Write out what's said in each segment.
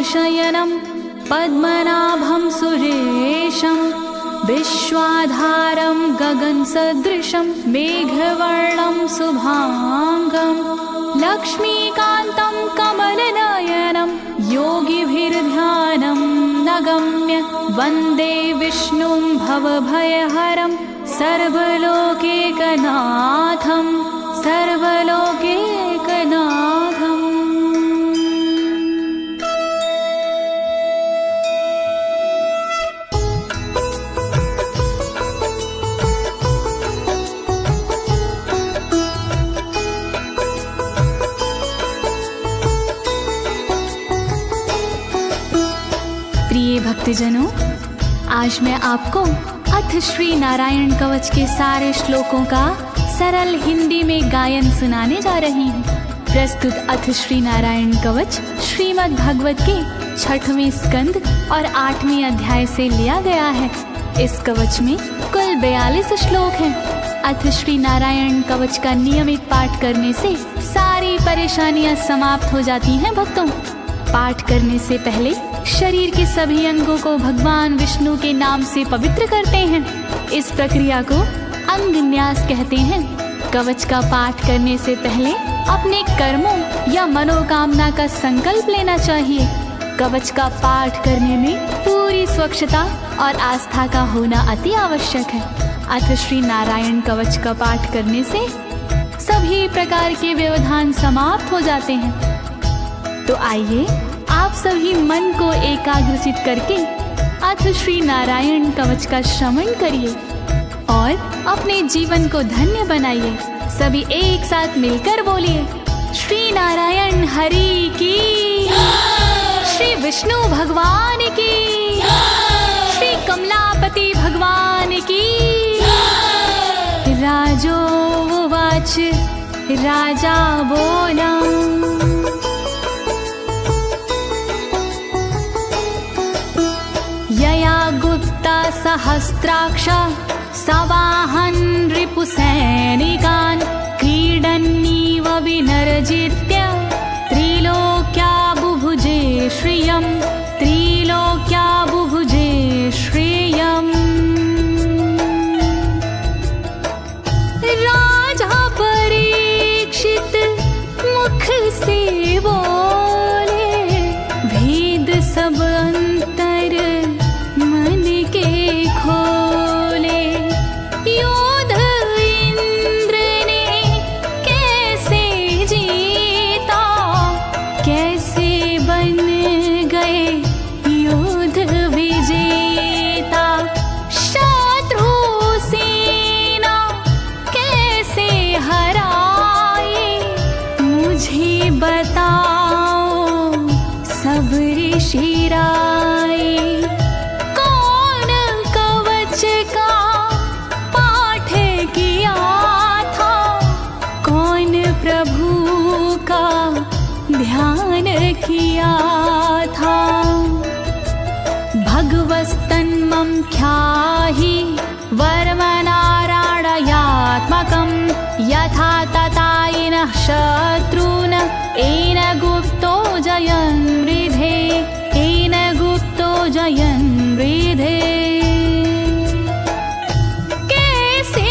शयनं पद्मनाभं सुरेशं विश्वाधारं गगनसदृशं मेघवर्णं शुभांगं लक्ष्मीकान्तं कमलनयनं योगिभिर्ध्यानं नगम्य वन्दे विष्णुं भवभयहरं सर्वलोकैकनाथं सर्वलोकैकनाथम्। प्रिय भक्तजनों, आज मैं आपको अथ श्री नारायण कवच के सारे श्लोकों का सरल हिंदी में गायन सुनाने जा रही हूँ। प्रस्तुत अथ श्री नारायण कवच श्रीमद् भागवत के 6वें स्कंद और 8वें अध्याय से लिया गया है। इस कवच में कुल 42 श्लोक हैं। अथ श्री नारायण कवच का नियमित पाठ करने से सारी परेशानियां समाप्त हो जाती हैं। भक्तों, पाठ करने से पहले शरीर के सभी अंगों को भगवान विष्णु के नाम से पवित्र करते हैं। इस प्रक्रिया को अंग न्यास कहते हैं। कवच का पाठ करने से पहले अपने कर्मों या मनोकामना का संकल्प लेना चाहिए। कवच का पाठ करने में पूरी स्वच्छता और आस्था का होना अति आवश्यक है। अथ श्री नारायण कवच का पाठ करने से सभी प्रकार के व्यवधान समाप्त हो जाते हैं। तो आइए आप सभी मन को एकाग्रचित करके अथ श्री नारायण कवच का श्रवण करिए और अपने जीवन को धन्य बनाइए। सभी एक साथ मिलकर बोलिए, श्री नारायण हरि की, श्री विष्णु भगवान की, श्री कमलापति भगवान की। राजोवाच, राजा बोला, यया गुप्ता सहस्राक्ष सवाहन रिपुसैनिकान् क्रीडन्नीव विनर्जित्य त्रिलोक्या बुभुजे श्रियम्, त्रिलोक्या बुभुजे श्रियम्। राजा परीक्षित मुख से बोले, भेद सब अंतर मन के खोले। योध इंद्र ने कैसे जीता, कैसे बन गए योध विजेता। शत्रु सेना कैसे हराए, मुझे बताओ सब ऋषि राय। कौन कवच का पाठ किया था, कौन प्रभु का ध्यान किया था। भगवस्तन्मं ख्याहि वर्मनारायणात्मकं यथा तथा इनः शत्रून् येन गुप्तो जयन् वृधे, येन गुप्तो जयन् वृधे। कैसे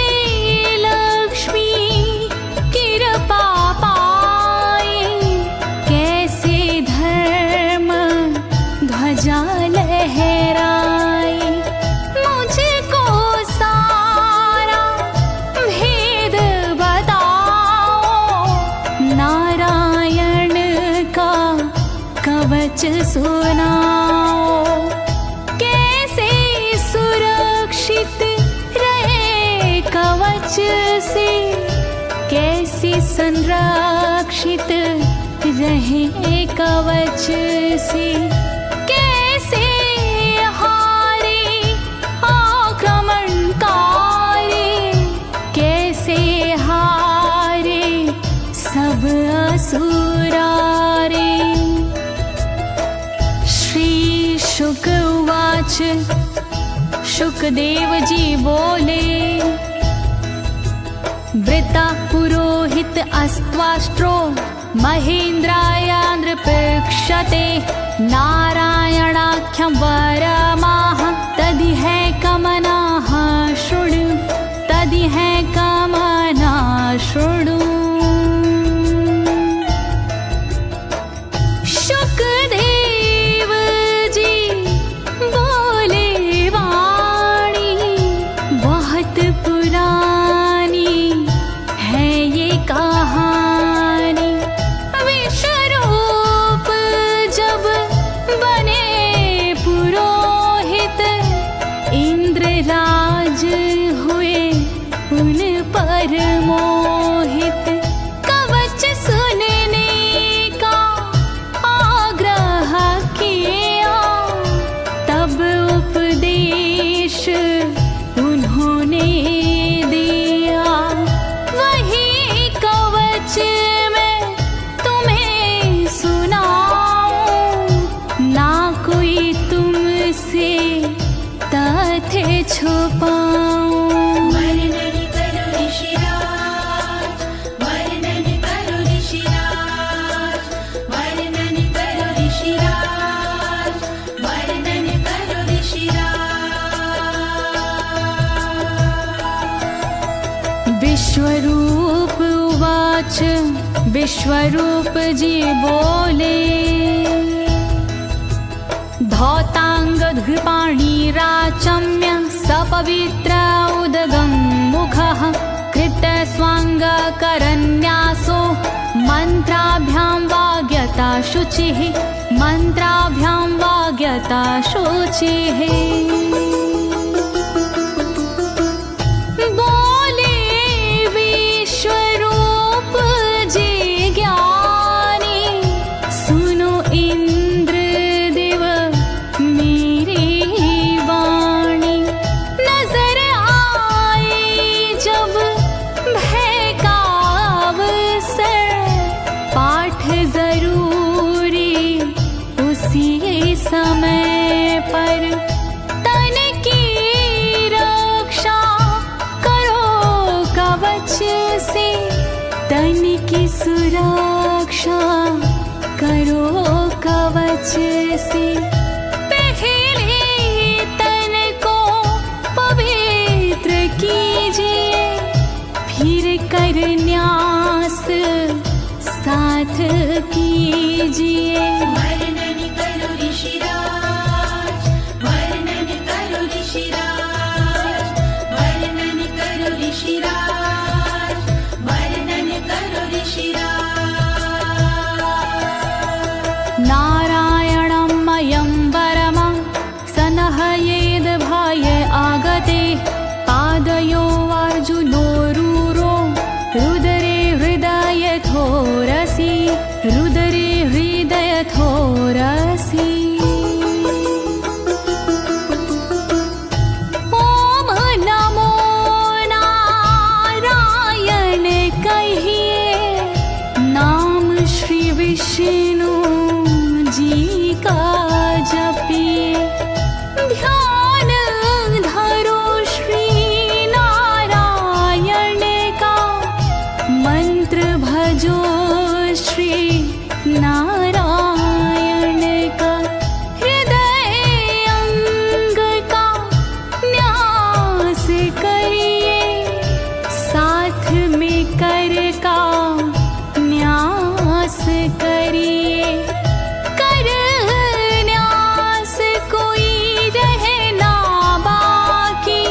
लक्ष्मी कृपा पाए, कैसे धर्म ध्वजा लहराए। मुझको सारा भेद बताओ, नारायण का कवच सुनाओ। कैसे सुरक्षित रहे कवच से, कैसे संरक्षित रहे कवच से। कैसे हारे आक्रमणकारी, कैसे हारे सब असुरारे। श्री शुक उवाच, शुकदेव जी बोले, वृता पुरोहित अस्त्वाष्ट्रो महेन्द्राय नृपक्षते नारायणाख्यं वरमाह तदिह कमनाः शृणु तदिह कमना शृणु। शुकदेव जी बोले वाणी बहुत पुरानी है ये कहानी। विश्वरूप जब बने पुरोहित इंद्रराज हुए उन पर मोहित। कवच सुनने का आग्रह किया तब उपदेश उन्होंने दिया। वही कवच मैं तुम्हें सुनाऊं ना कोई तुमसे तथ्य छुपाऊं। वर्णन करो ऋषिराज, वर्णन करो ऋषिराज, वर्णन करो ऋषिराज, वर्णन करो ऋषिराज। विश्वरूप उवाच विश्वरूप जी बोले धौताङ्गधृपाणिराचम्य सपवित्र उदगं मुखः कृतस्वाङ्गकरन्यासो मन्त्राभ्यां वाग्यता शुचिः मन्त्राभ्यां वाग्यता शुचिः। बोले विश्वरूप जी ज्ञानी सुनो इंद्रदेव मेरी वाणी। नजर आई जब भय का अवसर पाठ जरूरी उसी समय पर। तन की रक्षा करो कवच से तन की सुरक्षा करो कवच से। पहले तन को पवित्र कीजिए फिर कर न्यास साथ कीजिए। वर्णन करो ऋषिराज, वर्णन करो ऋषिराज, वर्णन करो ऋषिराज, वर्णन करो ऋषिराज। नारायणमयं वरमं सनहयेद भाय आगते पादयो अर्जुनोरूरो रुदरे हृदयथोरसि रुदरे हृदयथोरसि। ओम नमो नारायण कहिए नाम श्री विष्णु जी का जपिए। ध्यान धरो श्री नारायण का मंत्र भजो श्री नारायण का। हृदय अंग का न्यास करिए साथ में कर का न्यास करिए। कर न्यास कोई रहे ना बाकी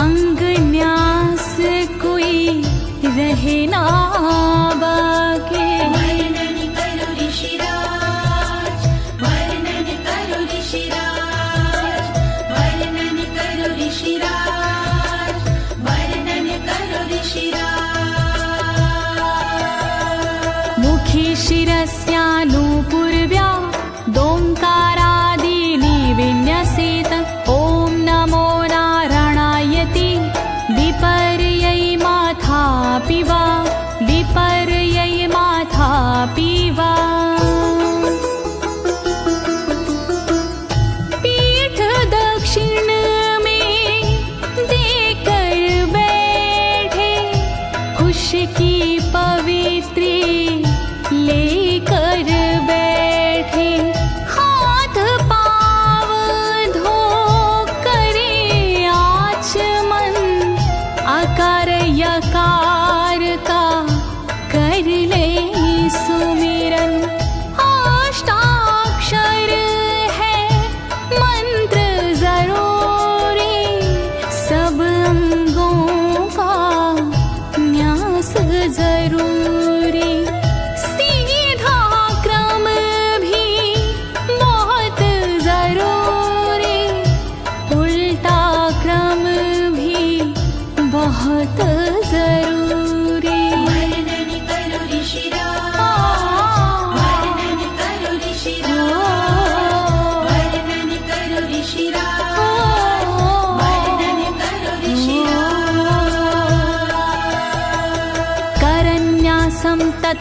अंग न्यास कोई रहे ना बाकी। वर्णन करो ऋषिराज, वर्णन करो ऋषिराज, वर्णन करो ऋषिराज, वर्णन करो ऋषिराज। मुखी शिरस्यानुपूर्व्या दोङ्कारादीनि विन्यसेत। ॐ नमो नारायणेति विपर्यै माथापि वा विपर्यै माथापि वा। पीठ दक्षिण में देकर बैठे खुश की पवित्री लेकर बैठे।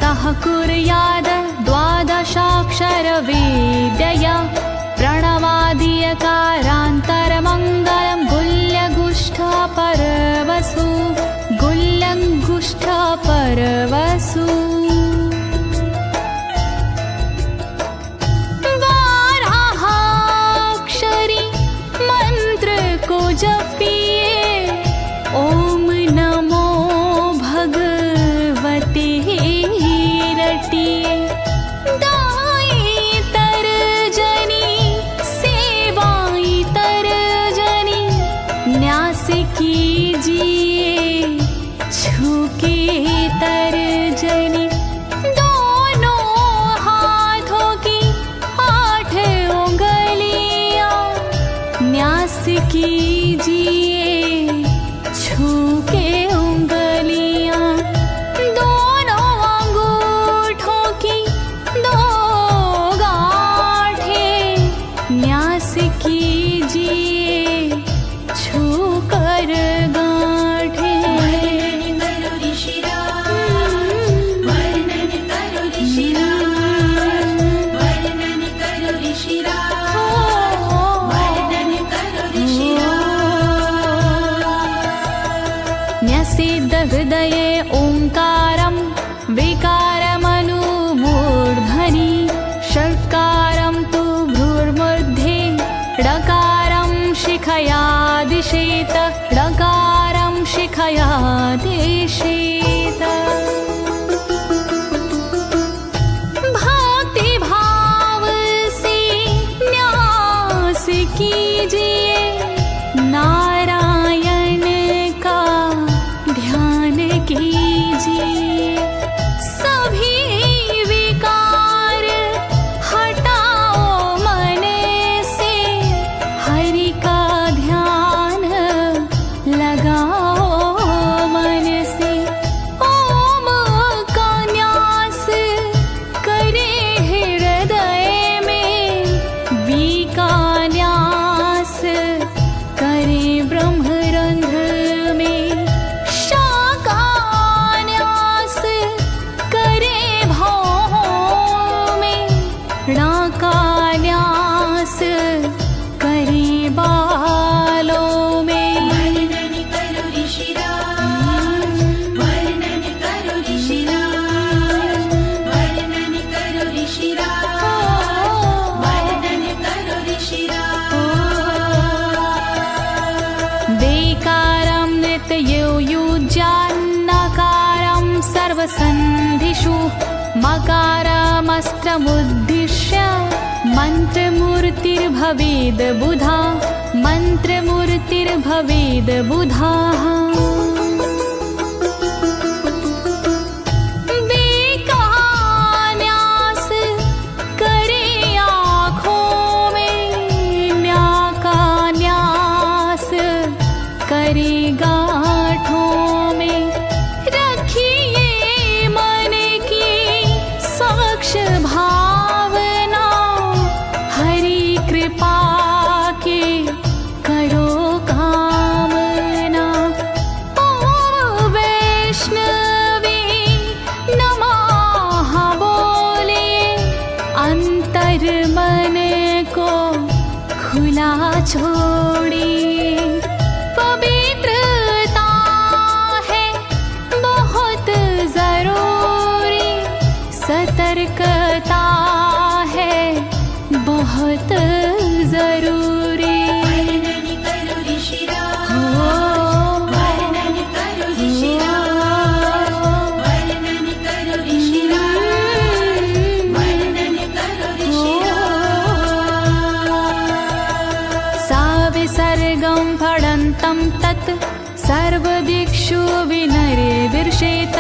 यतः कुर्याद द्वादशाक्षरविद्यया प्रणवादियकारान्तरमङ्गलं गुल्यगुष्ठपर्वसु गुल्यङ्गुष्ठपर्वसु बाराहाक्षरी मंत्र को जपिए ओम नमो भगवते रटिए दाई तरजनी सेवाई तरजनी न्यास कीजिए छूके तरजनी दोनों हाथों की 8 उंगलियां न्यास कीजिए छूके उंगलियां दोनों अंगूठों की 2 गांठें न्यास कीजिए छूकर गांठें। करो ऋषिराज वर्णन करो ऋषिराज वर्णन करो ऋषिराज वर्णन करो ऋषिराज। न्यसिद्ध हृदये ओंकारं विकारमनुमूर्धनि षट्कारं तु भ्रूर्मध्ये ड़कारं शिखया दिशेत ड़कारं शिखया दिशेत। भक्ति भाव से न्यास कीजिए नारायण का ध्यान कीजिए सभी विकार हटाओ मन से हरि का ध्यान लगाओ मन से ओम का न्यास करे हृदय में वी का न्यास करे ब्रह्मरंध्र में शा का न्यास करे भावों में णा का न्यास करे बालों में। वर्णन करो ऋषिराज वर्णन करो ऋषिराज वर्णन करो ऋषिराज वर्णन करो ऋषिराज। देकारं नित्ययुज्यान्नकारं सर्वसन्धिषु मकारमस्त्रमुद्दिश्य मन्त्रमूर्तिर्भवेद् बुधा मन्त्रमूर्तिर्भवेद् बुधा। बेका न्यास करे आँखों में न्या का न्यास करे गांठों में रखिए मन की साक्ष भावना हरि कृपा के करो कामना। ओ वैष्णवी नमः बोले अंतर मन को खुला छोड़िए पवित्रता है बहुत जरूरी सतर्कता है बहुत जरूरी। वर्णन करो ऋषिराज वर्णन करो ऋषिराज वर्णन करो ऋषिराज वर्णन करो ऋषिराज। सा विसर्गं फडन्तं तत् सर्वदिक्षु विनिर्दिशेत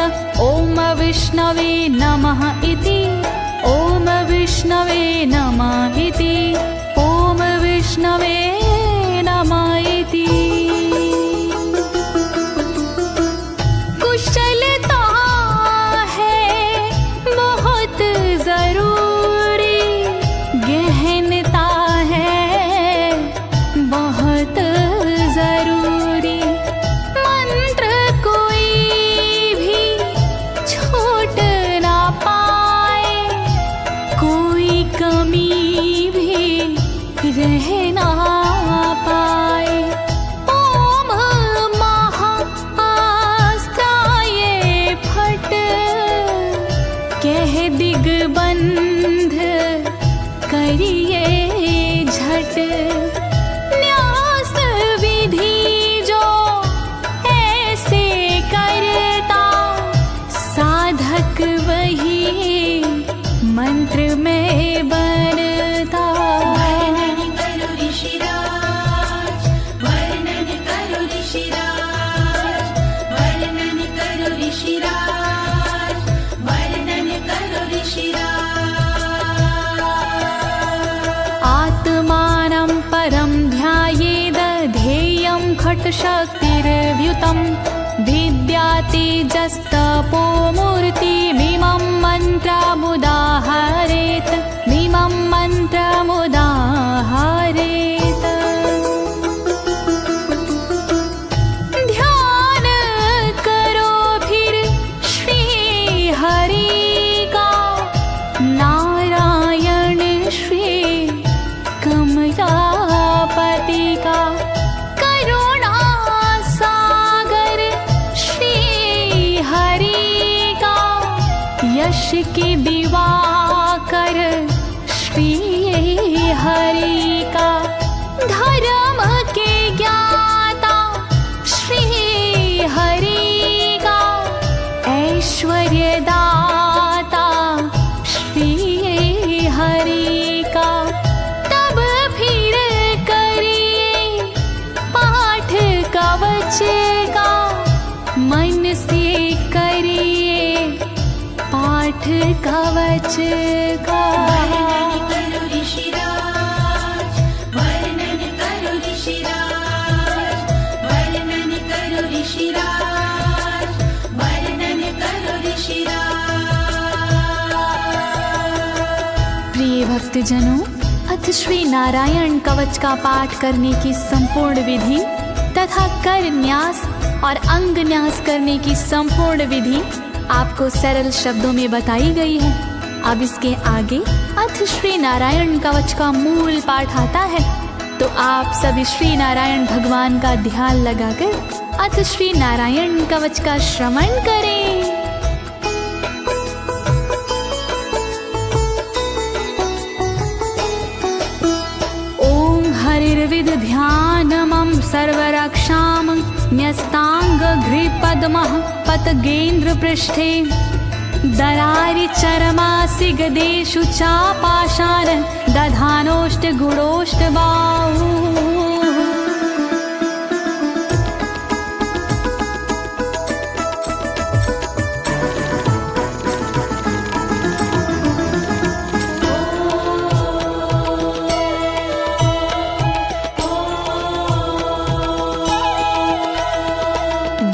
ओम विष्णवे नमः इति ओम विष्णवे नमः इति ओम विष्णवे नमः इति। कुशलता है बहुत जरूरी गहनता है बहुत जरूरी मंत्र कोई भी छूट ना कहना पाए। ओम महाअस्त्राय फट, कह दिग्बंध करिए झट। न्यास विधि जो ऐसे करता, साधक वही मंत्र में बनता। वर्णन करो ऋषिराज, वर्णन करो ऋषिराज, वर्णन करो ऋषिराज, वर्णन करो ऋषिराज। आत्मानं परं ध्यायेद, ध्येयं खट्शक्तिर्व्युतं। विद्या तेजस्तपो मूर्तिमिमं मन्त्रमुदाहरेत्, मिमं मन्त्रमुदाहरेत्। ध्यान करो फिर श्री हरि का, नारायण श्री कमलापति का। करुणा सागर श्री हरि का, यश के दिवाकर श्री हरि का। धर्म के ज्ञाता श्री हरि का, ऐश्वर्य दाता श्री हरि का। तब फिर करिए पाठ कवच का, मन से करिए पाठ कवच का। वर्णन करो ऋषिराज, वर्णन करो ऋषिराज, वर्णन करो ऋषिराज, वर्णन करो ऋषिराज। प्रिय भक्तजनों, अथ श्री नारायण कवच का पाठ करने की संपूर्ण विधि तथा कर न्यास और अंग न्यास करने की संपूर्ण विधि आपको सरल शब्दों में बताई गई है। अब इसके आगे अथ श्री नारायण कवच का मूल पाठ आता है, तो आप सभी श्री नारायण भगवान का ध्यान लगाकर अथ श्री नारायण कवच का श्रवण करें। ओम हरिर्विद ध्यानमं सर्वरक्षां, न्यस्ताङ्घ्रिपद्मः पतगेन्द्र पृष्ठे। दरारि चरमासि गदेषु चापाशान, दधानोष्टगुणोष्टबाहु।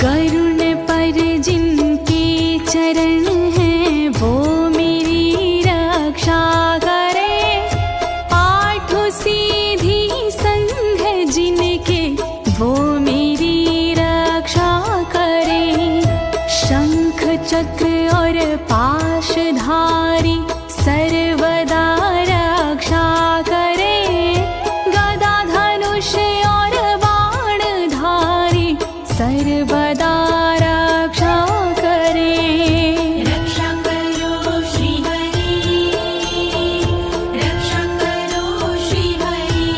गरुण पर जिनके चरण हैं, वो मेरी रक्षा करे। पाठ सीधी संग जिनके, वो मेरी रक्षा करे। शंख चक्र और पाशधारी सर्वदा रक्षा करे। गदा धनुष और बाणधारी सर्वदा रक्षा करे। रक्षा करो श्री हरि, रक्षा करो श्री हरि,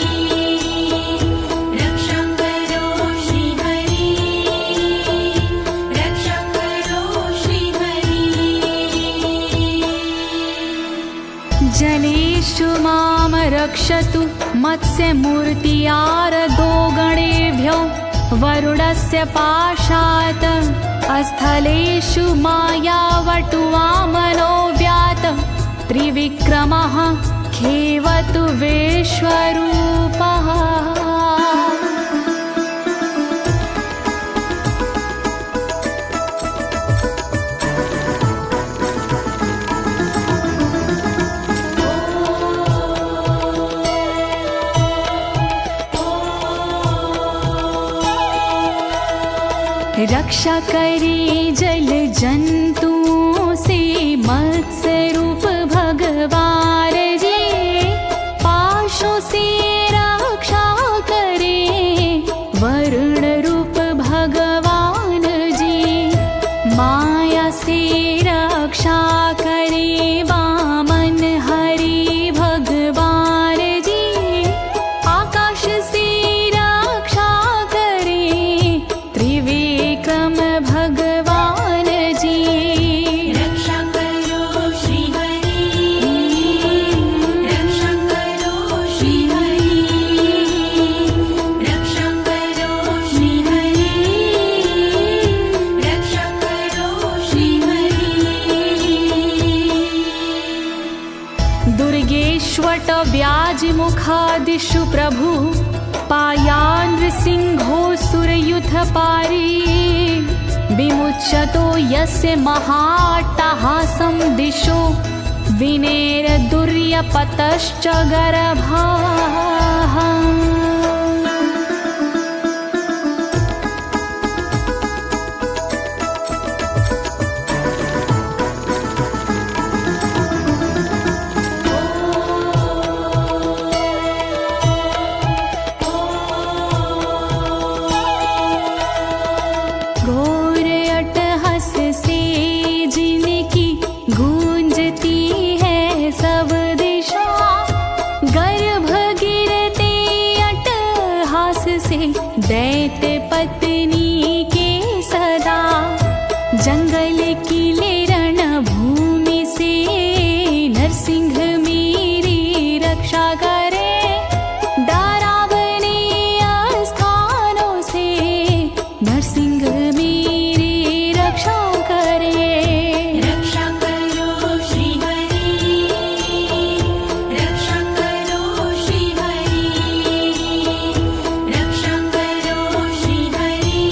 रक्षा करो श्री हरि, रक्षा करो श्री हरि। जलेषु माम रक्षतु मत्स्यमूर्तियारदो गणेभ्यो। वरुणस्य पाशात् स्थलेषु मायावटुवामनो व्यात। त्रिविक्रमः खेवतु विश्वरूपः। रक्षा करे जल जंतुओं से मत्स्य रूप भगवान जी। पाशों से दिशु प्रभु पायान् नृसिंहोऽसुरयूथ पारी विमुच्यतो यस्य महाट्टहासं दिशो विनेरदुर्यपतश्च गर्भाः। दैत्य पत्नी के सदा जंगल किले रणभूमि से नरसिंह मेरी रक्षा करे। डरावने स्थानों से नरसिंह मेरी रक्षा करे। रक्षा करो श्री हरि, रक्षा करो श्री हरि, रक्षा करो श्री हरि,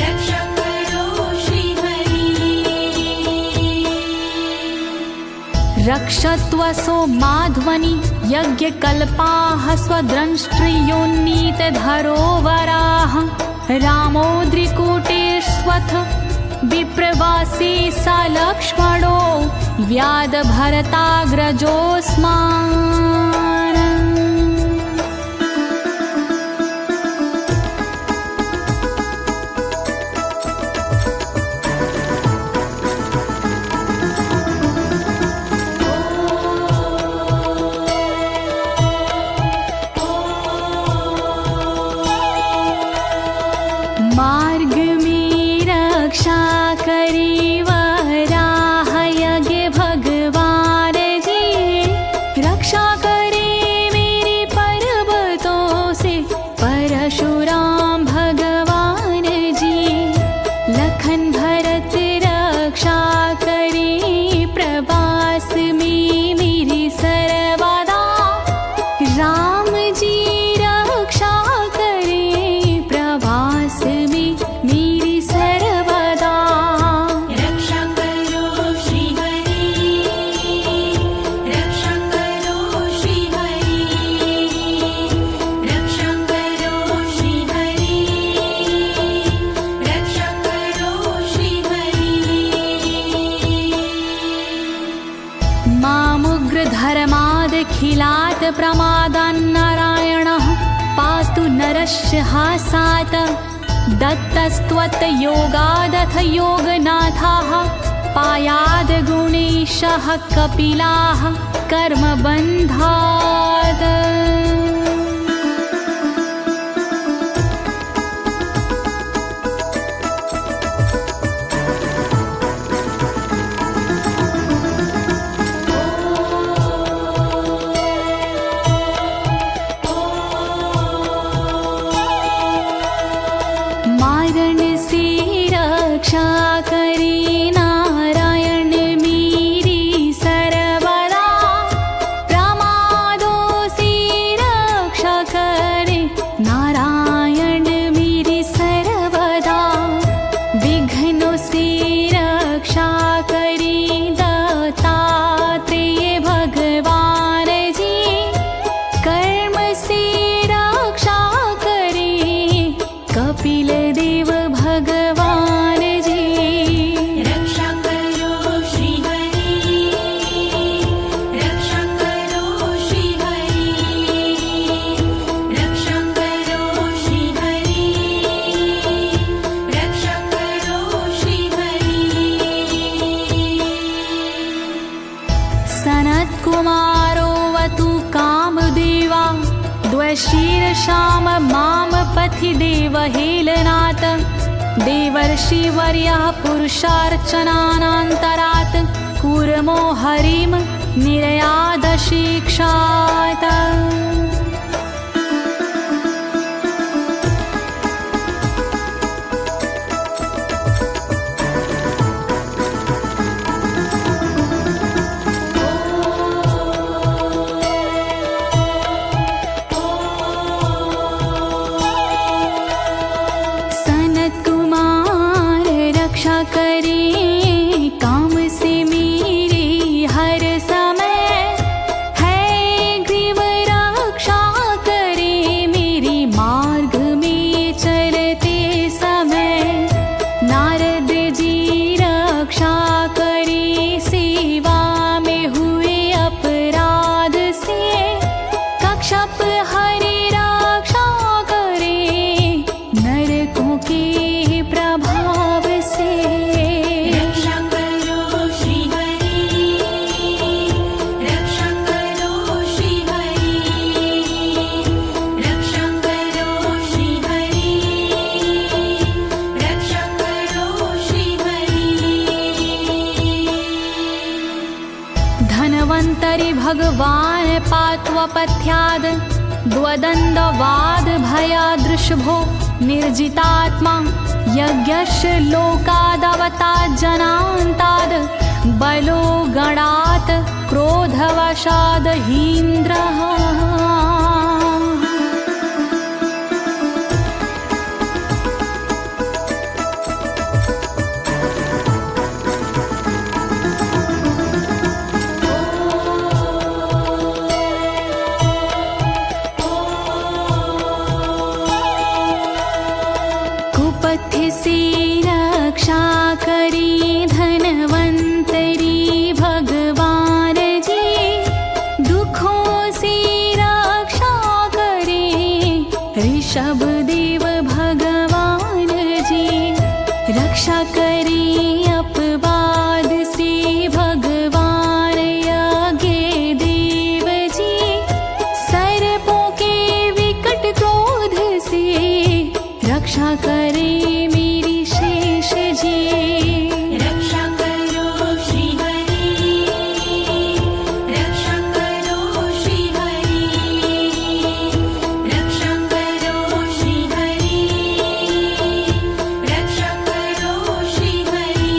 रक्षा करो श्री हरि। रक्षत्वसो माध्वनि यज्ञकल्पाः स्वद्रंष्ट्रियोन्नीत धरोवराः रामोद्रिकूटेष्वथ विप्रवासी स लक्ष्मणो व्याधभरताग्रजोऽस्मान्। मार्ग में रक्षा करी वराह यज्ञ भगवान जी, रक्षा करे मेरे पर्वतों से परशुराम भगवान जी। लखन भरत रक्षा करे प्रवास में मेरी सर्वदा, राम जी रक्षा करे प्रवास में मेरी सर्वदा। रक्षा करो श्री हरि, रक्षा करो श्री हरि, रक्षा करो श्री हरि, रक्षा करो श्री हरि। मामुग्रधर्मादखिलात् प्रमादान्नारायणः पातु नरस्य हासात्। दत्तस्त्वत् योगादथ योगनाथाः पायाद् गुणेशः कपिलाः कर्मबन्धात्। मारण से रक्षा करे नारायण मेरी सर्वदा, प्रमादों से रक्षा करे नारायण मेरी सर्वदा। विघ्नों से रक्षा करे दत्तात्रेय भगवान जी, कर्म से रक्षा करे कपिल देव भगवान जी। रक्षा करो श्री हरि, रक्षा करो श्री हरि, रक्षा करो श्री हरि, रक्षा करो श्री हरि। सनत्कुमारोऽवतु कामदेवा द्वशीर्षाम माम पथि देवहेलनात्। देवर्षिवर्यः पुरुषार्चनानन्तरात् कूर्मो हरिं निर्यादशिक्षात्। भगवान् पात्वपथ्याद् द्वदण्डवाद भयादृशभो निर्जितात्मा यज्ञस्य लोकादवतात् जनान्ताद् बलो गणात् क्रोधवशाद् हीन्द्रः। कुपथ्य से रक्षा करी धनवंतरी भगवान जी, दुखों से रक्षा करे ऋषभ देव भगवान जी। रक्षा करे अपवाद से भगवान यज्ञ देव जी, सर्पों के विकट क्रोध से रक्षा करे मेरी शेष जी। रक्षा करो श्री हरि, रक्षा करो श्री हरि, रक्षा करो श्री हरि, रक्षा करो श्री हरि।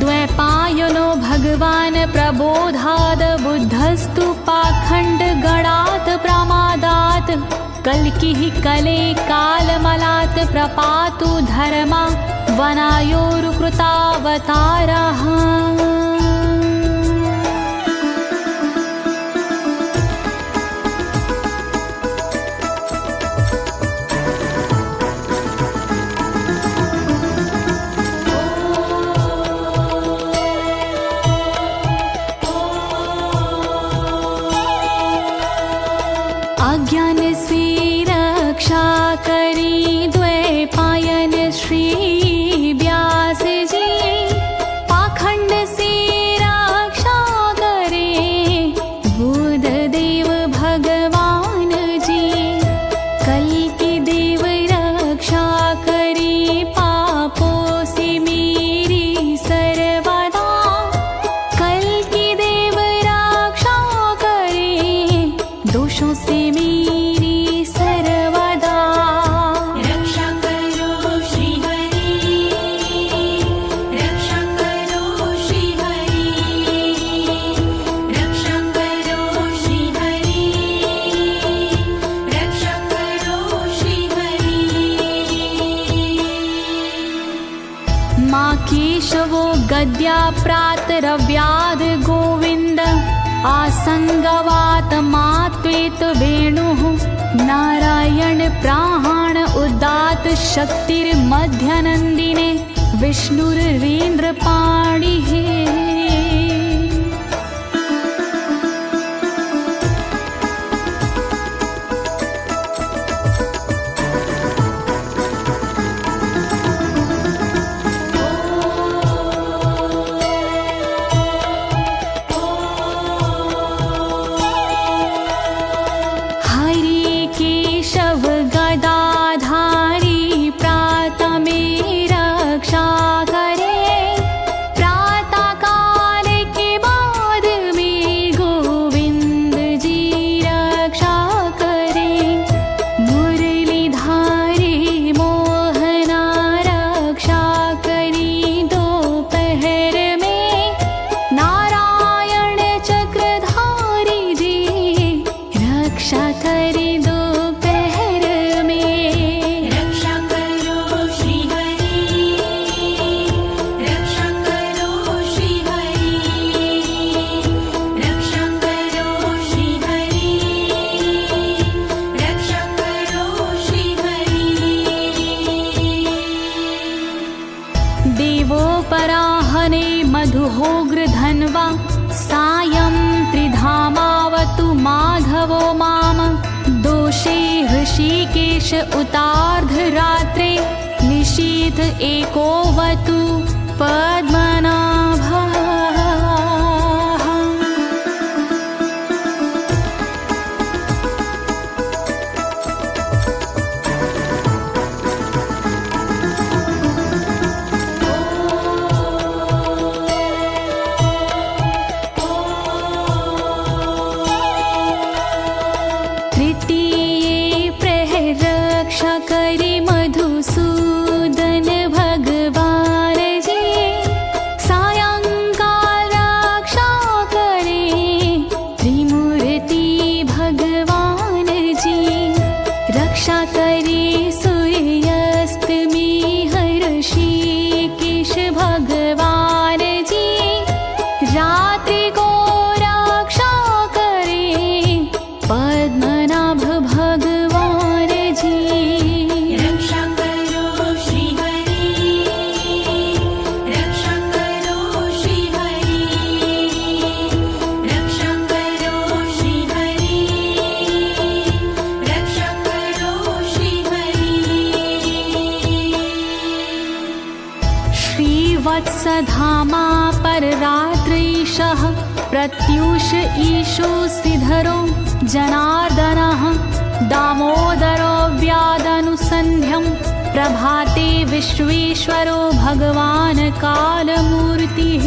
द्वैपायनो भगवान् प्रबोधाद् बुद्धस्तु पाखण्ड गणात् प्रमादात् कल्किः कले कालमलात् प्रपातु धर्मा वनायोरुकृतावतारः। अज्ञान से रक्षा करी द्वैपायन श्री व्यास जी, पाखंड से रक्षा करे बुध देव भगवान जी। कल्कि देव रक्षा करी पापों से मेरी सर्वदा, कल्कि देव रक्षा करे दोषों से मेरी सर्वदा। रक्षा करो श्री हरि, रक्षा करो श्री हरि, रक्षा करो श्री हरि, रक्षा करो श्री हरि। माँ केशवो गद्या प्रातरव्याद गोविंद, आसंगवात मात्वेत वेणुः नारायण प्राण उदात शक्तिर्मध्यनन्दिने विष्णुर्वीन्द्र पाणिः। हरि केशव गदाधारी प्रातः में रक्षा करे, प्रातः काल के बाद में गोविंद जी रक्षा करे। मुरलीधारी मोहना रक्षा करी दोपहर में, नारायण चक्रधारी जी रक्षा करे दोपहर में। रक्षा करो श्री हरि, रक्षा करो श्री हरि, रक्षा करो श्री हरि, रक्षा करो श्री हरि। देवोपराहने मधुहोग्र धन्वा, सायं त्रिधामावतु माधवो माम। दोषे ऋषिकेश उतार्धरात्रे, निशीथ एकोवतु पद्मनाभः। धामा पर रात्रीशः प्रत्यूष ईशो सिधरो जनार्दनः दामोदरो व्यादनुसन्ध्यं प्रभाते विश्वेश्वरो भगवान् कालमूर्तिः।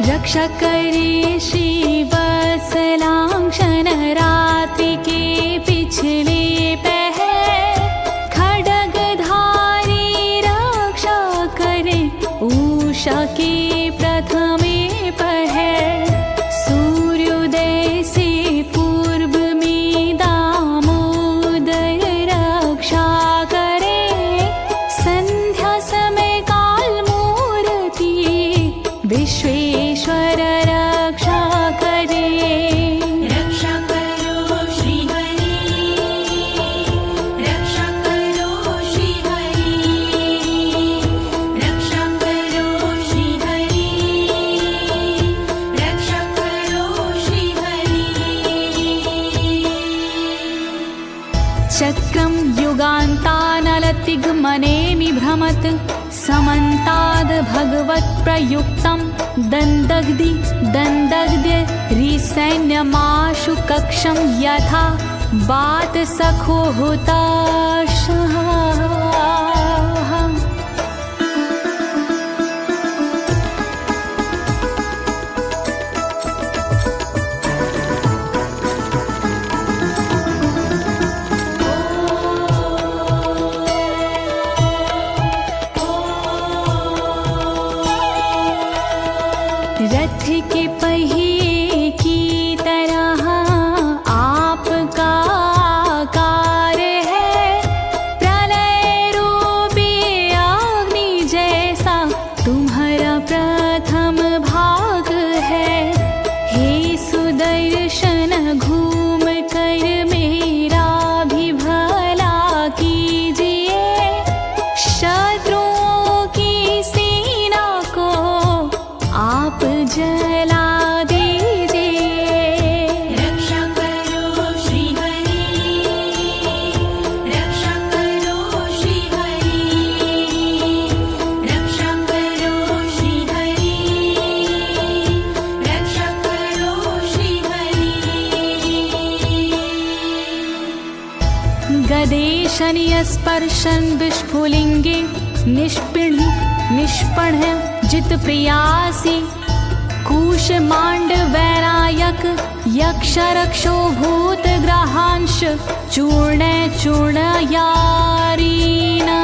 रक्षा करे शिवसलांक्षण रात्रि के पिछले पहर खड्गधारी रक्षा करे उषा के प्रथमे पहर सूर्योदय से पूर्व में दामोदर रक्षा करे संध्या समय काल मूर्ति विश्वेश्वर रक्षा करे। रक्षा करो श्री हरि, रक्षा करो श्री हरि, रक्षा करो श्री हरि, रक्षा करो श्री हरि। चक्रं युगान्तानलतिग्मनेमि भ्रमत् समन्ताद् भगवत्प्रयुक्तं दन्दग्ध्य रिसैन्यमाशु कक्षं यथा बात सखो हुताशः। रथ के पहिए की तरह आपका आकार है, प्रलय रूपी अग्नि जैसा तुम्हारा प्रथम भाग है। हे सुदर्शन घूम कर मेरा भी भला कीजिए, शत्रुओं की सेना को आप जला दीजिए। रक्षा करो श्री हरि, रक्षा करो श्री हरि, रक्षा करो श्री हरि, रक्षा करो श्री हरि। गदेशनीय स्पर्शन विस्फुलिंगे निष्पण जित प्रियासी कुश मांड वैरायक यक्ष रक्षो भूत ग्रहांश चूर्ण यारीना।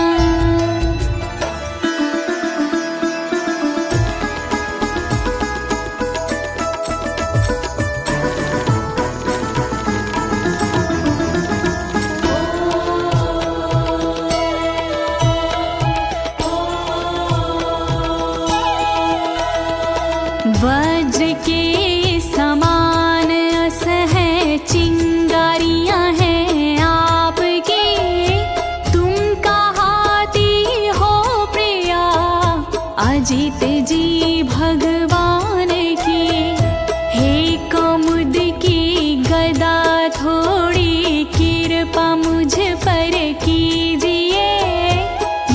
वज्र के समान असह चिंगारियां हैं आपकी, तुम कहाती हो प्रिया अजित जी भगवान की। हे कमुद की गदा थोड़ी कृपा मुझ पर कीजिए,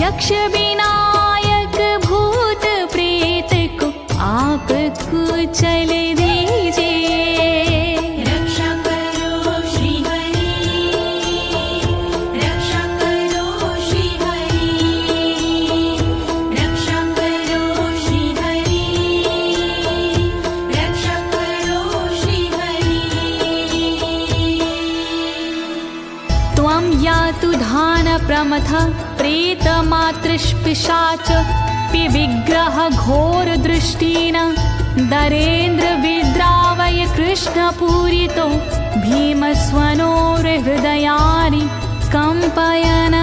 यक्ष विनायक भूत प्रेत को आप कुचल दीजिए। रक्षा करो श्री हरि, रक्षा करो श्री हरि, रक्षा करो श्री हरि, रक्षा करो श्री हरि। त्वं यातु धान प्रमथ प्रेतमातृष्पिशाच विग्रह घोर दृष्टिन दरेन्द्र विद्रावय कृष्ण पूरितो भीमस्वनोर्हृदयानि कंपयन्।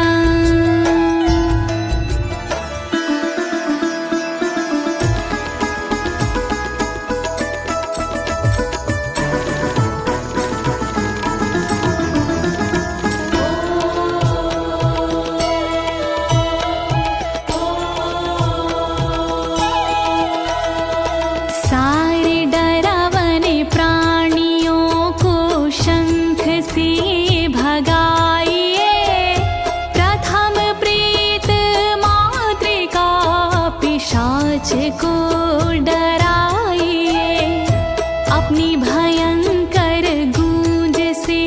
को डराइए, अपनी भयंकर गूंज से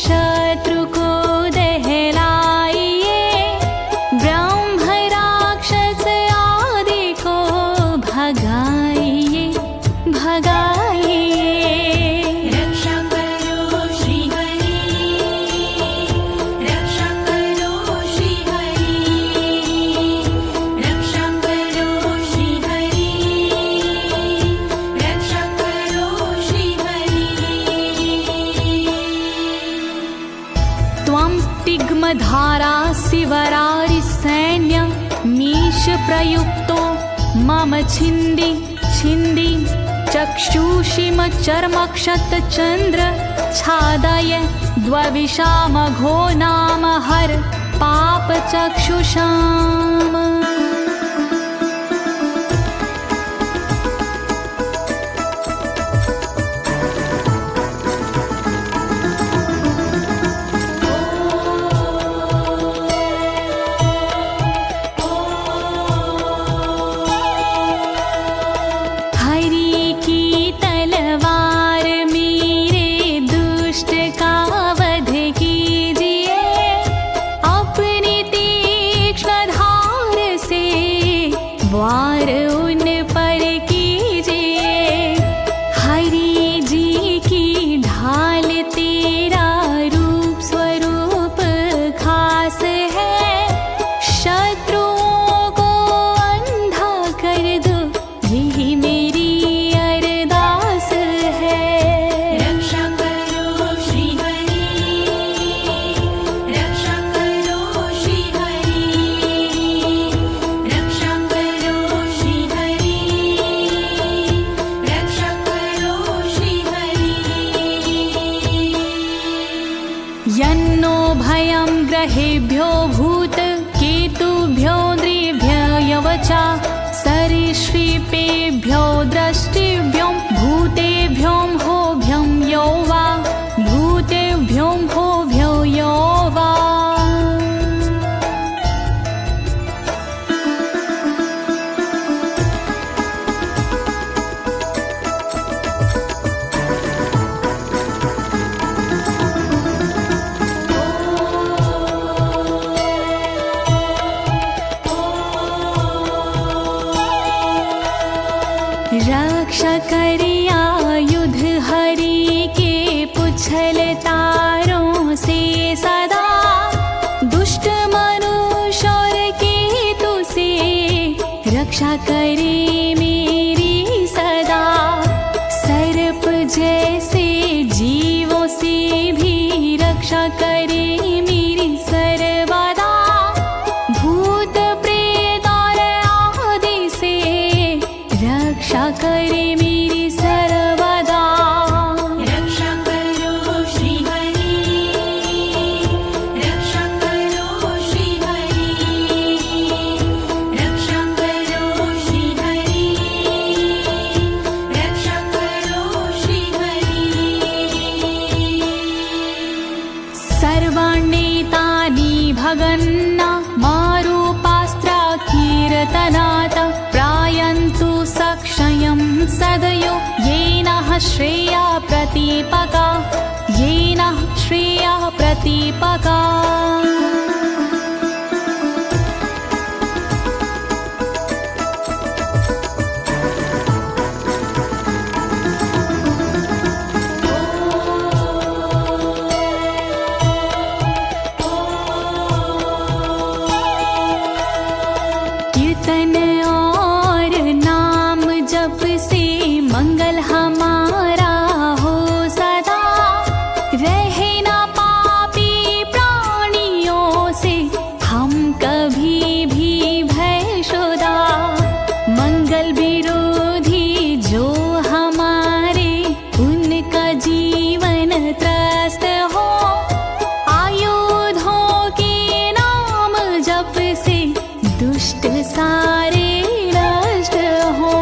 शत्रु को दहलाइए, ब्रह्म राक्षस आदि को भगाइए भगाइए। रक्षा करो श्री हरि, रक्षा करो श्री हरि, रक्षा करो श्री हरि, रक्षा करो श्री हरि। त्वं तिग्मधारा शिवरारि सैन्य मीश प्रयुक्तो मम छिन्दी छिन्दी चक्षुषीम चर्मक्षत चंद्र छादय द्वविषामघो नाम हर पाप चक्षुषाम। हरि की तलवार मेरे दुष्ट का वध कीजिए, अपनी तीक्ष्ण धार से वार उन पर कीजिए। हरि जी की ढाल तेरा रूप स्वरूप खास है, शत्रुओं को अंधा कर दो यही मेरी अरदास है। रक्षा करो श्री हरि, रक्षा करो श्री हरि, रक्षा करो श्री हरि, रक्षा करो श्री हरि। यन्नो भयं ग्रहेभ्यो भूत केतुभ्यो नृभ्ययवचा सरीसृपेभ्यो दृष्टिभ्यो भूतेभ्यो होभ्यं यो वा भूतेभ्यो होभ्यो यो वा। रक्षा करिया युद्ध हरि के पुछल तारों से सदा, दुष्ट मनुष्य और केतु से रक्षा करे मेरी सदा। सर्प जैसे जीवों से भी रक्षा करे मेरी सर्वदा, भूत प्रेत और आदि से रक्षा करे मेरी सर्वदा। रक्षा करो श्री हरि, रक्षा करो श्री हरि, रक्षा करो श्री हरि, रक्षा करो श्री हरि। सर्वाण्येतानि भगन्ना मारूपास्त्रा कीर्तनात् प्रायन्तु सक्षयं सदयो येनः श्रेया प्रतीपका येनः श्रेया प्रतीपका। कीर्तन और नाम जप से मंगल हमारा हो सदा, रहे ना पापी प्राणियों से हम कभी भी भयशुदा। मंगल विरोधी जो हमारे उनका जीवन त्रस्त हो, आयुधों के नाम जप से दुष्ट सारे नष्ट हो।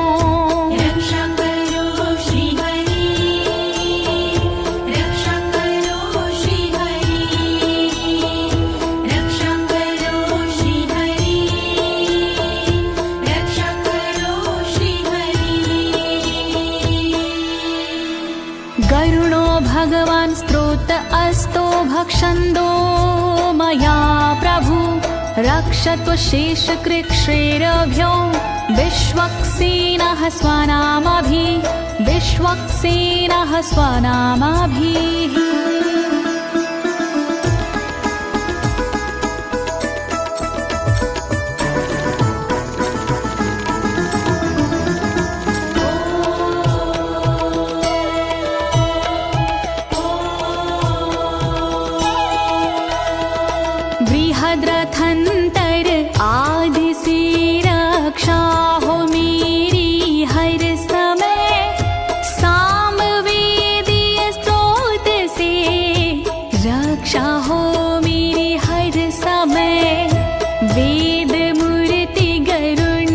रक्षा करो श्री हरि, भगवान् स्तोत्र अस्तो भक्षन्दो मया प्रभु रक्षत्व शेषकृच्छ्रेरभ्यो विश्वक्सेनः स्वनामभिः बृहद्रथन्तर आदि से रक्षा हो मेरी हर समय सामवेदीय स्तोत्र से रक्षा हो मेरी हर समय वेद मूर्ति गरुण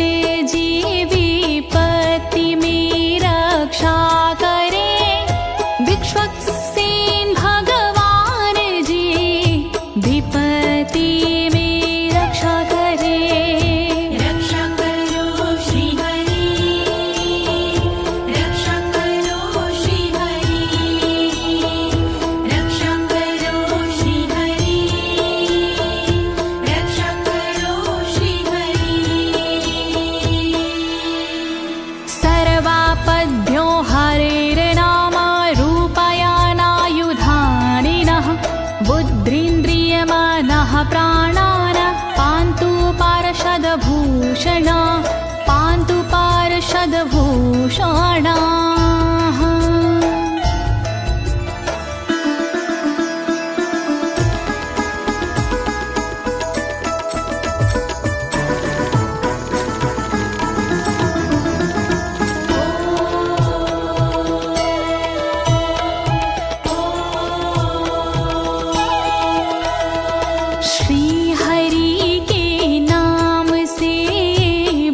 जी विपत्ति में रक्षा करे विश्वक्सेन भगवान जी विपत्ति में रक्षा करे रक्षा करो श्री हरि रक्षा करो श्री हरि रक्षा करो श्री हरि रक्षा करो श्री हरि सर्वापद्भ्यो हरेर्नाम रूपायानायुधानिनः बुद्धिन्द्रियमनः प्राणान् पान्तु पार्षदभूषणाः श्री हरि के नाम से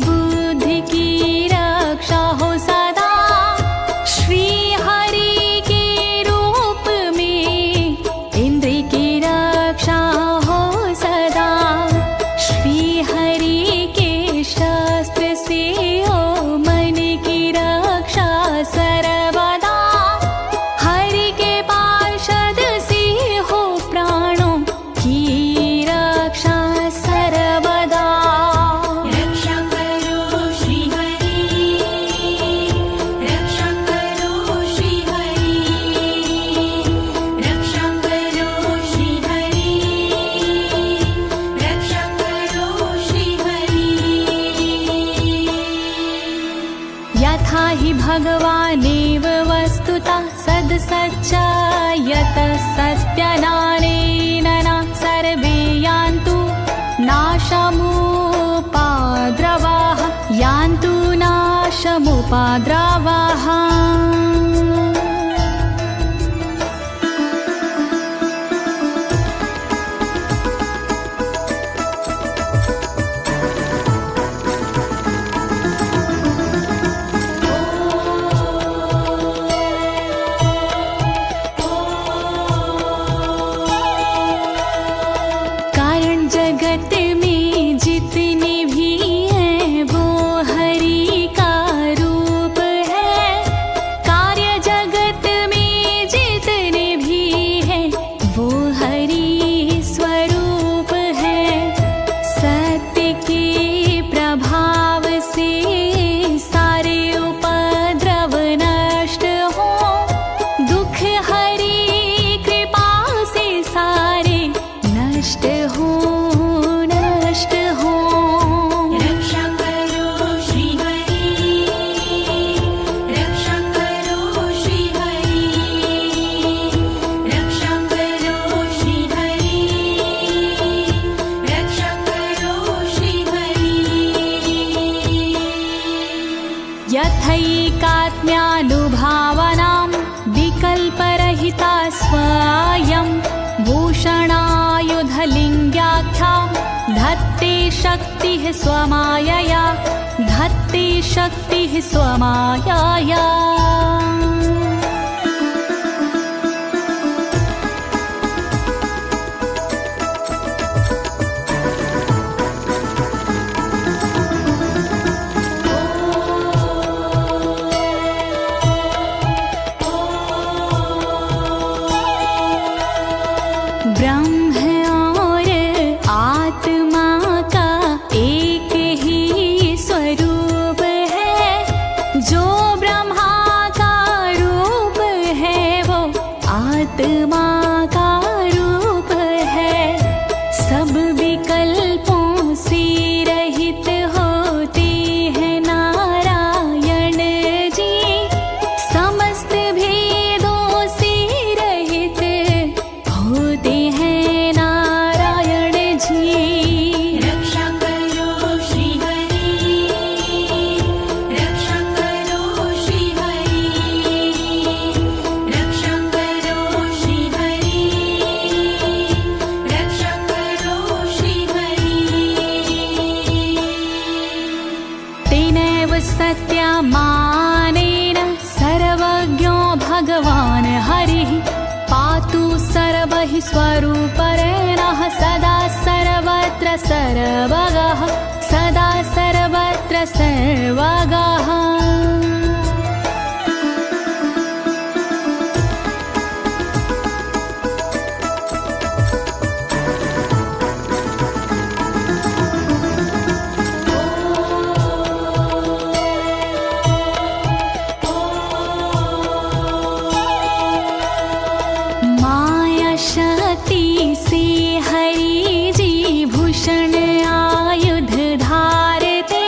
बुद्धि की रक्षा हो सदा श्री हरि के रूप में इंद्र की रक्षा हो सदा श्री हरि के शस्त्र से हो मन की रक्षा सर्वदा हरि के पार्षद से हो प्राणों की रक्षा सर्वदा रक्षा करो श्री हरि रक्षा करो श्री हरि रक्षा करो श्री हरि रक्षा करो श्री हरि यथा हि भगवानेव वस्तुतः सद्सच्चायतः सत्यनानेन न सर्वे यान्तु नाशमुपाद्रवाः यान्तु नाशमुपाद्रवाः कारण जगत में जितने भी हैं वो हरि का रूप है कार्य जगत में जितने भी हैं वो हरि स्वरूप है सत्य के प्रभाव से सारे उपद्रव नष्ट हो दुख हरि कृपा से सारे नष्ट हो रक्षा करो श्री हरि रक्षा करो श्री हरि रक्षा करो श्री हरि रक्षा करो श्री हरि यथैकात्म्यानुभावनां विकल्परहिता स्वयं भूषणायुधलिङ्ग्याख्या धत्ते शक्तिः स्वमायया धत्ते शक्तिः स्वमायया जो ब्रह्मा का रूप है वो आत्मा का रूप है। सब विकल्पों से रहित होते हैं नारायण जी, समस्त भेदों से रहित होते हैं नारायण जी। रक्षा करो श्री हरि, रक्षा करो श्री हरि, रक्षा करो श्री हरि, रक्षा करो श्री हरि। तेनैव सत्यमानेन सर्वज्ञो भगवान् हरिः, पातु सर्वैः स्वरूपरेणः सदा सर्वत्र सर्वगः, सदा सर्वत्र सर्वगः। माया शक्ति से हरि जी भूषण आयुध धारते,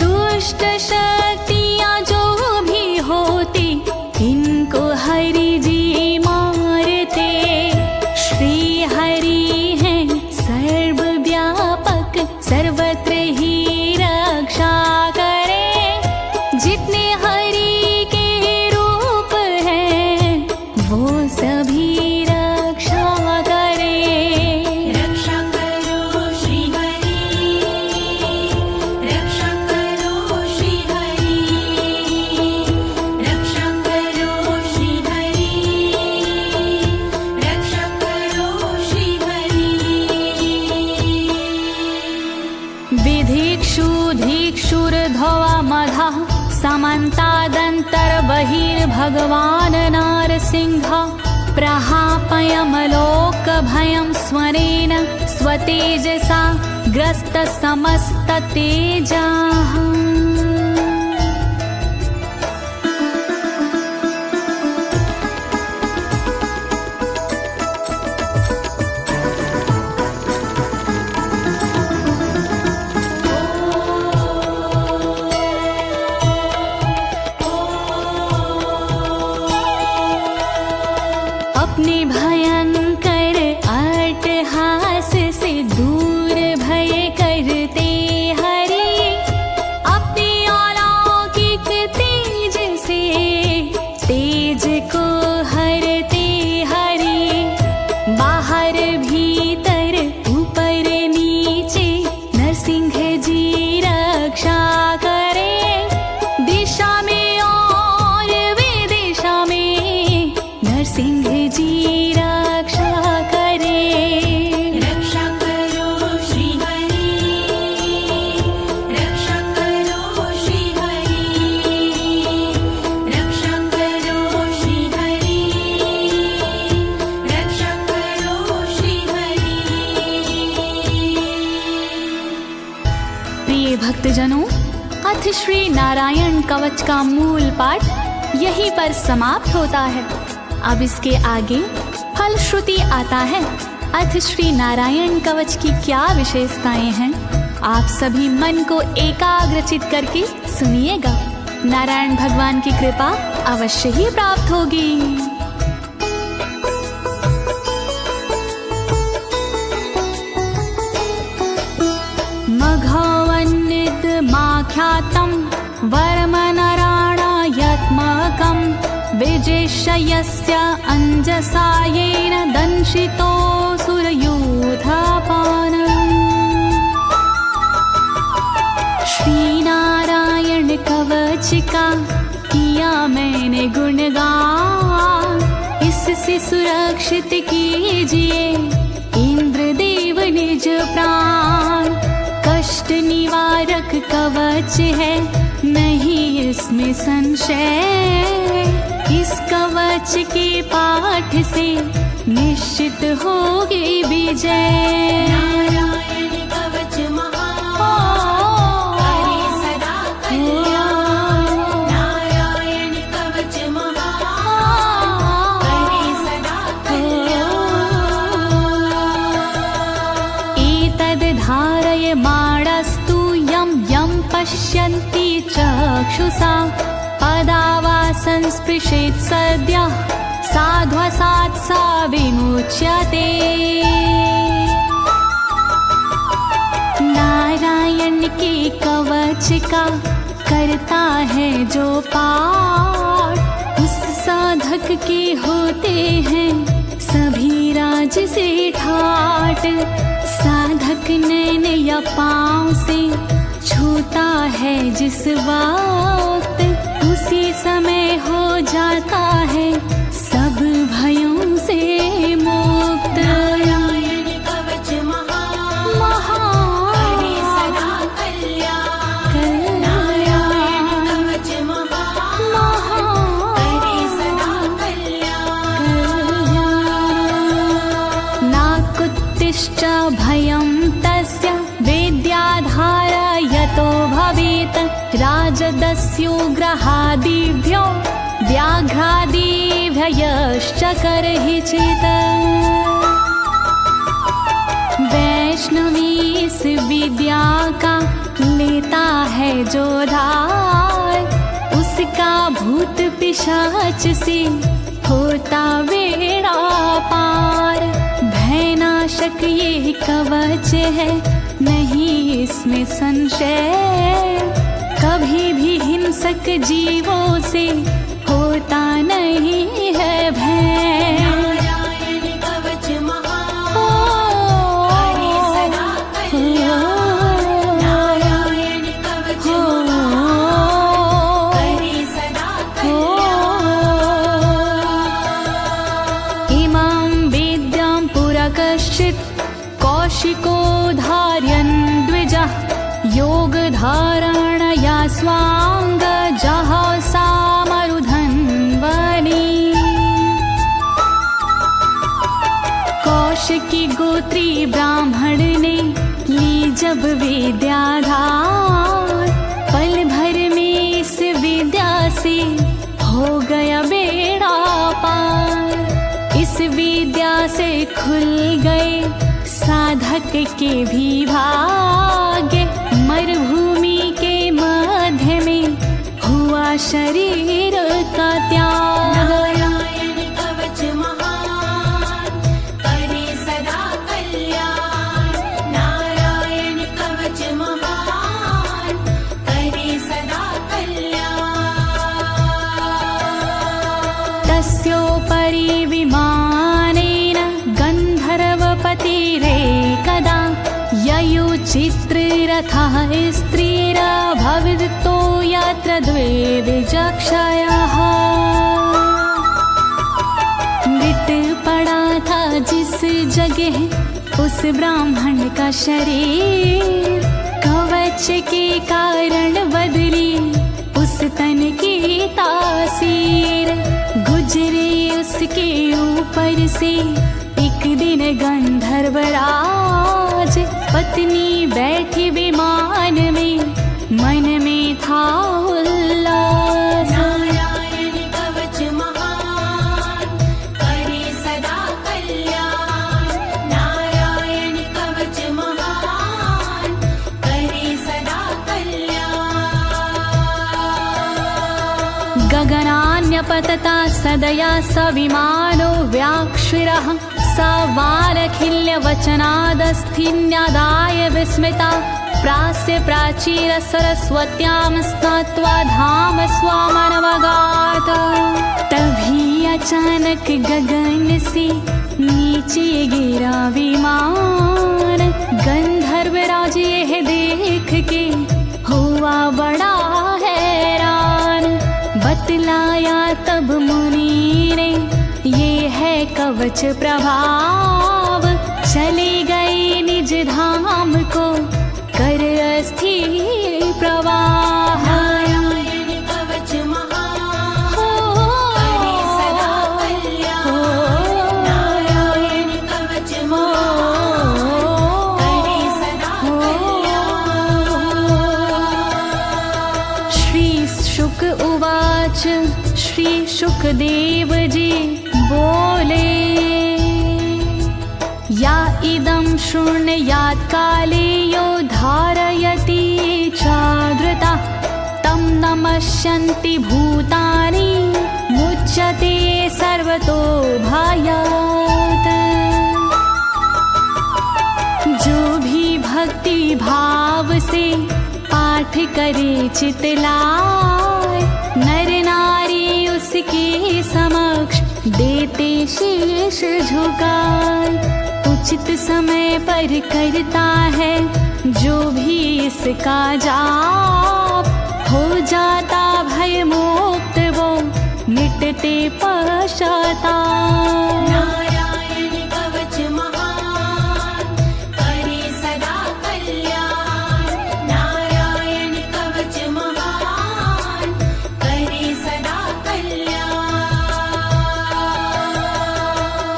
दुष्ट शक्तियाँ जो भी होती इनको हरि जी मारते। श्री हरि हैं सर्वव्यापक, सर्वत्र ही रक्षा करें। जितने हरि के रूप हैं वो सभी रक्षा करें। रक्षा करो श्री हरि, रक्षा करो श्री हरि, रक्षा करो श्री हरि, रक्षा करो श्री हरि। विधिक्षु धिक्षुर्ध्वा मधः समन्तादन्तर्बहिर्भगवान् नारसिंहः, प्रहापयमलोकभयं स्वनेन स्वतेजसा ग्रस्तसमस्ततेजाः। अपने भयंकर अट्टहास से दूर भय करते हरि, अपने अलौकिक तेज से तेज को हरते हरि। बाहर भीतर ऊपर नीचे नरसिंह जी रक्षा करें। दिशा में और विदिशा में नरसिंह जी रक्षा करें। रक्षा करो श्री हरि, रक्षा करो श्री हरि, रक्षा करो श्री हरि, रक्षा करो श्री हरि। प्रिय भक्तजनों, अथ श्री नारायण कवच का मूल पाठ यहीं पर समाप्त होता है। अब इसके आगे फलश्रुति आता है। अथ श्री नारायण कवच की क्या विशेषताएं हैं, आप सभी मन को एकाग्रचित करके सुनिएगा। नारायण भगवान की कृपा अवश्य ही प्राप्त होगी। मघवन्नित माख्यातं वर्मनराणायत्मकं, विजेशयस्य अंजसा येन दंशितोऽसुरयूथपानम्। श्री नारायण कवच का किया मैंने गुणगान, इससे सुरक्षित कीजिए इंद्रदेव निज प्राण। कष्ट निवारक कवच है, नहीं इसमें संशय। इस कवच के पाठ से निश्चित होगी विजय। नारायण कवच महान, करे सदा कल्याण। चक्षुषा पदावा संस्पृशेत् सद्यः साध्वसात् सा विमुच्यते। नारायण के कवच का करता है जो पाठ, उस साधक के होते हैं सभी राज से ठाट। साधक नैन या पाँव से छूता है जिस वक्त, उसी समय हो जाता है सब भयों से मुक्त। नारायण कवच महान करे सदा कल्याण। नारायण कवच महान करे सदा कल्याण। नाकुत्तिश्च भयं तस्य विद्याधारयतो भवेत्। राजदस्युग्रहादिभ्यो व्याघ्रादिभ्यश्च करहिचित्। वैष्णवी इस विद्या का लेता है जो धार, उसका भूत पिशाच से होता बेड़ा पार। भयनाशक ये कवच है नहीं इसमें संशय, कभी भी हिंसक जीवों से होता नहीं है भय। नारायण कवच महान करे सदा कल्याण। नारायण कवच महान करे सदा कल्याण। इमां विद्यां पुरा कश्चित् कौशिको धारयन् द्विजः, योगधारणया स्वाङ्गजः सामरुधन्वने। कौशिकी गोत्री ब्राह्मण ने ली जब विद्याधार, पल भर में इस विद्या से हो गया बेड़ा पार। इस विद्या से खुल गए साधक के भी भाग्य, मरुभूमि के मध्य में हुआ शरीर का त्याग। नारायण कवच महान करे सदा कल्याण। नारायण कवच महान करे सदा कल्याण। तस्योपरि विमानेन गन्धर्वपतिरेकदा, ययुचित्ररथः स्त्रीरभवितो यत्र द्वे विचक्षयः। मृत पड़ा था जिस जगह उस ब्राह्मण का शरीर, कवच के कारण बदली उस तन की तासीर। गुजरे उसके ऊपर से एक दिन गंधर्वराज, पत्नी बैठी विमान में मन में था उल्लास। नारायण कवच महान करे सदा कल्याण। नारायण कवच महान करे सदा कल्याण। गगनान्यपतता सदया स विमानो व्याक्षिरः, स वारखिल्यवचनादस्थिन्यादाय विस्मिता। प्रास्य प्राचीर सरस्वत्यां स्नात्वा धाम स्वामनवगात। तभी अचानक गगन से नीचे गिरा विमान, गंधर्वराज यह देख के हुआ बड़ा हैरान। बतलाया तब मुनि ने ये है कवच प्रभाव, चले गए निज धाम को कर अस्थिर प्रवाह। नारायण कवच महान करे सदा कल्याण। नारायण कवच महान करे सदा कल्याण। श्री शुक उवाच, श्री शुकदेव जी बोले, या इदं शृणुयात् काले यो धारयति चादृता, तं नमस्यन्ति भूतानि मुच्यते सर्वतो भयात्। जो भी भक्ति भाव से पाठ करे चित लाए, नर नारी उसके समक्ष देते शीश झुकाए। उचित समय पर करता है जो भी इसका जाप, हो जाता भय मुक्त वो मिटते पश्चाताप। नारायण कवच महान करे सदा कल्याण। नारायण कवच महान करे सदा कल्याण।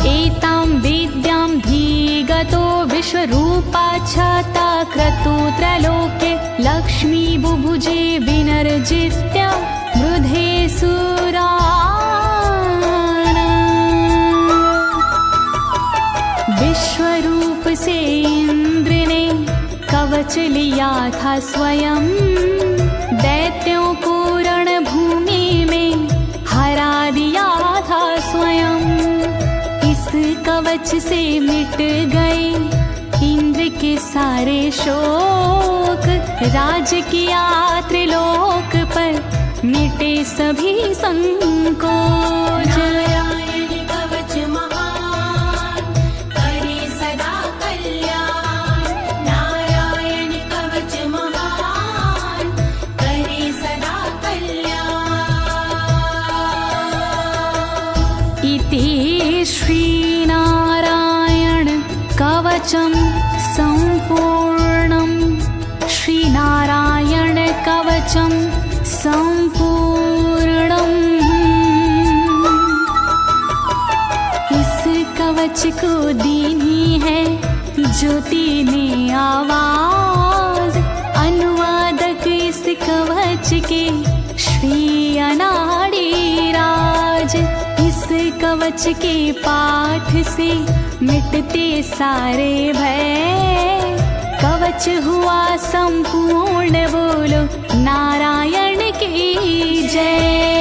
एतां विद्यां धीगतो विश्वरूपाच्छाता क्रतु त्रैलोक्ये लक्ष्मी बुभुजे विनर्जित्य मृधे सुरान्। विश्वरूप से इंद्र ने कवच लिया था स्वयं, दैत्यों को रणभूमि में हरा दिया था स्वयं। इस कवच से मिट गए इंद्र के सारे शोक, राज किया त्रिलोक पर मिटे सभी संकोच। नारायण कवच महान करे सदा कल्याण। नारायण कवच महान करे सदा कल्याण। इति श्रीनारायण कवचं सम्पूर्णम्। श्रीनारायण कवचं सम्पूर्णम्। इस कवच को दीनी है ज्योति ने आवाज, अनुवादक इस कवच के श्री अनाड़ी राज। इस कवच के पाठ से मिटते सारे भय, कवच हुआ संपूर्ण। बोलो नारायण की जय।